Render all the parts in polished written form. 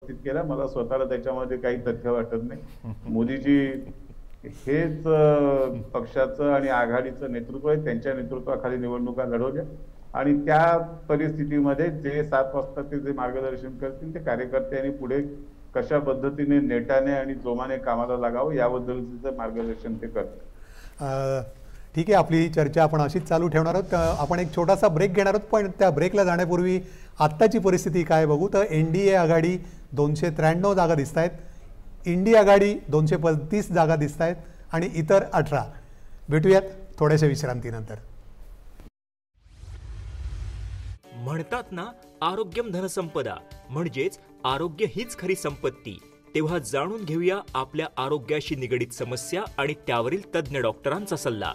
उपस्थित केला. मला स्वतःला त्याच्यामध्ये काही तथ्य वाटत नाही. मोदीजी हेच पक्षाचं आणि आघाडीचं नेतृत्व आहे. त्यांच्या नेतृत्वाखाली निवडणुका लढवल्या आणि त्या परिस्थितीमध्ये जे 7 वाजता ते जे मार्गदर्शन करतील ते कार्यकर्त्यांनी पुढे कशा पद्धतीने नेटाने आणि जोमाने कामाला लागावं याबद्दलचं मार्गदर्शन ते करतील. ठीक आहे, आपली चर्चा आपण अशीच चालू ठेवणार आहोत. आपण एक छोटासा ब्रेक घेणार आहोत, पण त्या ब्रेकला जाण्यापूर्वी आत्ताची परिस्थिती काय बघू. तर NDA आघाडी 293 जागा दिसत आहेत, इंडिया आघाडी 235 जागा दिसत आहेत आणि इतर 18. भेटूयात थोड्याशा विश्रांतीनंतर. म्हणतात ना, आरोग्यम धनसंपदा, म्हणजेच आरोग्य हीच खरी संपत्ती. तेव्हा जाणून घेऊया आपल्या आरोग्याशी निगडित समस्या आणि त्यावरील तज्ञ डॉक्टरांचा सल्ला.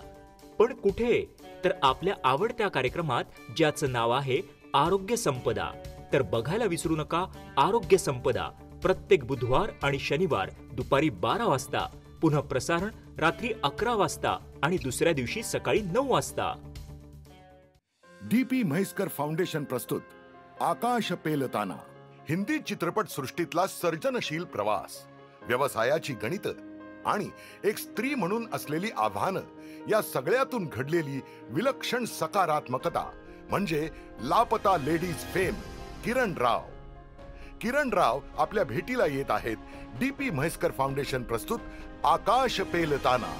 पण कुठे? तर आपल्या आवडत्या कार्यक्रमात, ज्याचं नाव आहे आरोग्य संपदा. तर बघायला विसरू नका आरोग्य संपदा, प्रत्येक बुधवार आणि शनिवार दुपारी 12 वाजता, पुन्हा प्रसारण रात्री 11 वाजता आणि दुसऱ्या दिवशी सकाळी 9 वाजता. DP म्हैसकर फाउंडेशन प्रस्तुत आकाश पेलताना, हिंदी चित्रपट सृष्टीतला सर्जनशील प्रवास, व्यवसायाची गणित आणि एक स्त्री म्हणून असलेली आव्हानं, या सगळ्यातून घडलेली विलक्षण सकारात्मकता म्हणजे लापता लेडीज फेम किरण राव. किरण राव आपल्या भेटीला येत आहेत DP म्हैसकर फाउंडेशन प्रस्तुत आकाश पेलताना.